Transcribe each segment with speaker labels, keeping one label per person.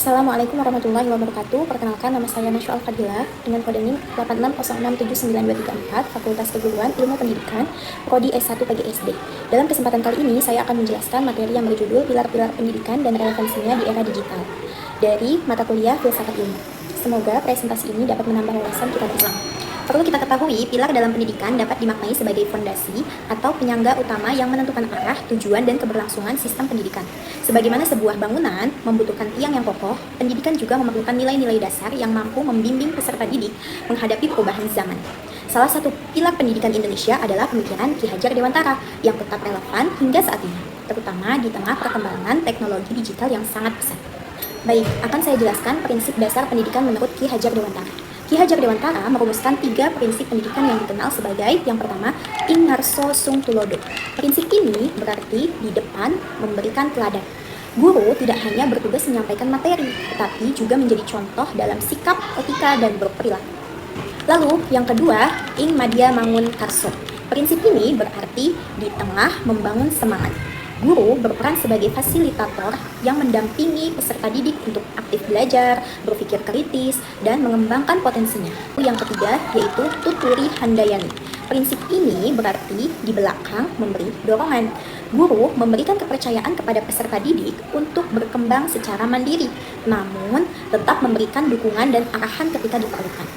Speaker 1: Assalamualaikum warahmatullahi wabarakatuh. Perkenalkan, nama saya Nasyu Al-Fadilah dengan kode NIM 86067924, Fakultas Keguruan Ilmu Pendidikan, Prodi S1 PGSD. Dalam kesempatan kali ini, saya akan menjelaskan materi yang berjudul Pilar-Pilar Pendidikan dan Relevansinya di Era Digital dari mata kuliah Filsafat Ilmu. Semoga presentasi ini dapat menambah wawasan kita bersama. Perlu kita ketahui, pilar dalam pendidikan dapat dimaknai sebagai fondasi atau penyangga utama yang menentukan arah, tujuan, dan keberlangsungan sistem pendidikan. Sebagaimana sebuah bangunan membutuhkan tiang yang kokoh, pendidikan juga memerlukan nilai-nilai dasar yang mampu membimbing peserta didik menghadapi perubahan zaman. Salah satu pilar pendidikan Indonesia adalah pemikiran Ki Hajar Dewantara yang tetap relevan hingga saat ini, terutama di tengah perkembangan teknologi digital yang sangat pesat. Baik, akan saya jelaskan prinsip dasar pendidikan menurut Ki Hajar Dewantara. Ki Hajar Dewantara merumuskan 3 prinsip pendidikan yang dikenal sebagai yang pertama, ing ngarso sung tulodo. Prinsip ini berarti di depan memberikan teladan. Guru tidak hanya bertugas menyampaikan materi, tetapi juga menjadi contoh dalam sikap, etika, dan berperilaku. Lalu, yang kedua, ing madya mangun karso. Prinsip ini berarti di tengah membangun semangat. Guru berperan sebagai fasilitator yang mendampingi peserta didik untuk aktif belajar, berpikir kritis, dan mengembangkan potensinya. Yang ketiga yaitu tuturi handayani. Prinsip ini berarti di belakang memberi dorongan. Guru memberikan kepercayaan kepada peserta didik untuk berkembang secara mandiri, namun tetap memberikan dukungan dan arahan ketika diperlukan.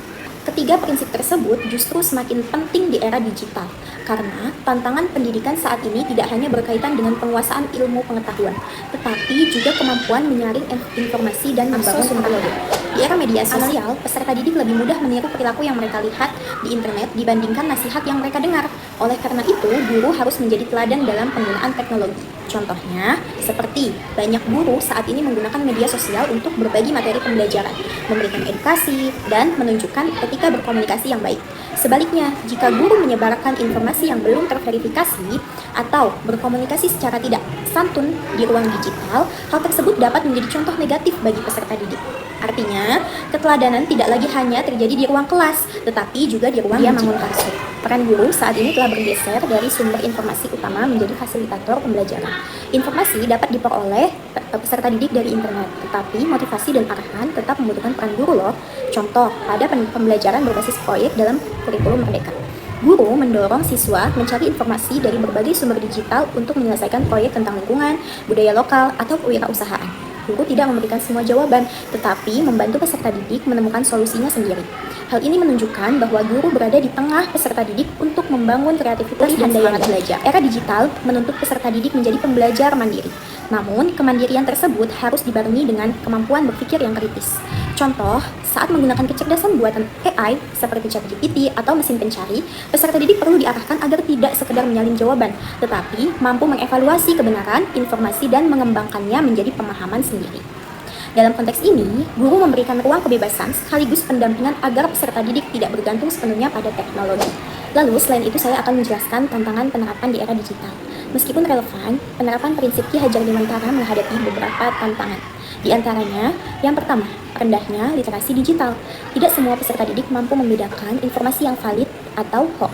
Speaker 1: Ketiga prinsip tersebut justru semakin penting di era digital, karena tantangan pendidikan saat ini tidak hanya berkaitan dengan penguasaan ilmu pengetahuan, tetapi juga kemampuan menyaring informasi dan membangun teknologi. Di era media sosial, peserta didik lebih mudah meniru perilaku yang mereka lihat di internet dibandingkan nasihat yang mereka dengar. Oleh karena itu, guru harus menjadi teladan dalam penggunaan teknologi. Contohnya, seperti banyak guru saat ini menggunakan media sosial untuk berbagi materi pembelajaran, memberikan edukasi, dan menunjukkan etika berkomunikasi yang baik. Sebaliknya, jika guru menyebarkan informasi yang belum terverifikasi atau berkomunikasi secara tidak santun di ruang digital, hal tersebut dapat menjadi contoh negatif bagi peserta didik. Artinya, keteladanan tidak lagi hanya terjadi di ruang kelas, tetapi juga di ruang mangun karso. Peran guru saat ini telah bergeser dari sumber informasi utama menjadi fasilitator pembelajaran. Informasi dapat diperoleh peserta didik dari internet, tetapi motivasi dan arahan tetap membutuhkan peran guru loh. Contoh, pada pembelajaran berbasis proyek dalam kurikulum Merdeka. Guru mendorong siswa mencari informasi dari berbagai sumber digital untuk menyelesaikan proyek tentang lingkungan, budaya lokal, atau kewirausahaan. Guru tidak memberikan semua jawaban, tetapi membantu peserta didik menemukan solusinya sendiri. Hal ini menunjukkan bahwa guru berada di tengah peserta didik untuk membangun kreativitas dan semangat belajar. Era digital menuntut peserta didik menjadi pembelajar mandiri. Namun, kemandirian tersebut harus dibarengi dengan kemampuan berpikir yang kritis. Contoh, saat menggunakan kecerdasan buatan AI seperti ChatGPT atau mesin pencari, peserta didik perlu diarahkan agar tidak sekedar menyalin jawaban, tetapi mampu mengevaluasi kebenaran informasi dan mengembangkannya menjadi pemahaman sendiri. Dalam konteks ini, guru memberikan ruang kebebasan sekaligus pendampingan agar peserta didik tidak bergantung sepenuhnya pada teknologi. Lalu, selain itu saya akan menjelaskan tantangan penerapan di era digital. Meskipun relevan, penerapan prinsip Ki Hajar Dewantara menghadapi beberapa tantangan. Di antaranya, yang pertama, rendahnya literasi digital. Tidak semua peserta didik mampu membedakan informasi yang valid atau hoax.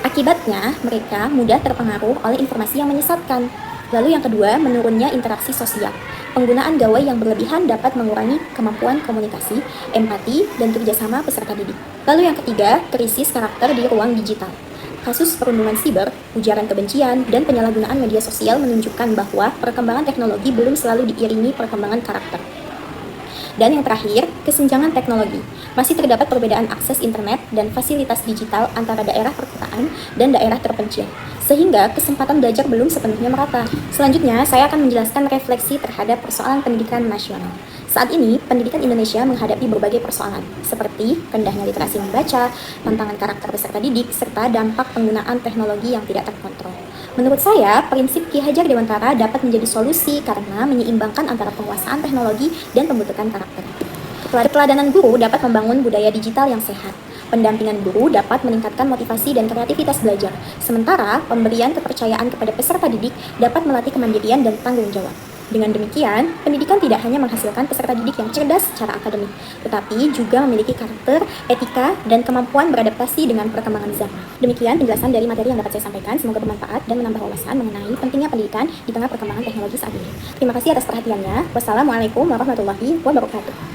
Speaker 1: Akibatnya, mereka mudah terpengaruh oleh informasi yang menyesatkan. Lalu yang kedua, menurunnya interaksi sosial. Penggunaan gawai yang berlebihan dapat mengurangi kemampuan komunikasi, empati, dan kerjasama peserta didik. Lalu yang ketiga, krisis karakter di ruang digital. Kasus perundungan siber, ujaran kebencian, dan penyalahgunaan media sosial menunjukkan bahwa perkembangan teknologi belum selalu diiringi perkembangan karakter. Dan yang terakhir, kesenjangan teknologi. Masih terdapat perbedaan akses internet dan fasilitas digital antara daerah perkotaan dan daerah terpencil, sehingga kesempatan belajar belum sepenuhnya merata. Selanjutnya, saya akan menjelaskan refleksi terhadap persoalan pendidikan nasional. Saat ini, pendidikan Indonesia menghadapi berbagai persoalan, seperti rendahnya literasi membaca, tantangan karakter peserta didik, serta dampak penggunaan teknologi yang tidak terkontrol. Menurut saya, prinsip Ki Hajar Dewantara dapat menjadi solusi karena menyeimbangkan antara penguasaan teknologi dan pembentukan karakter. Keteladanan guru dapat membangun budaya digital yang sehat. Pendampingan guru dapat meningkatkan motivasi dan kreativitas belajar. Sementara, pemberian kepercayaan kepada peserta didik dapat melatih kemandirian dan tanggung jawab. Dengan demikian, pendidikan tidak hanya menghasilkan peserta didik yang cerdas secara akademik, tetapi juga memiliki karakter, etika, dan kemampuan beradaptasi dengan perkembangan zaman. Demikian penjelasan dari materi yang dapat saya sampaikan, semoga bermanfaat dan menambah wawasan mengenai pentingnya pendidikan di tengah perkembangan teknologi saat ini. Terima kasih atas perhatiannya. Wassalamualaikum warahmatullahi wabarakatuh.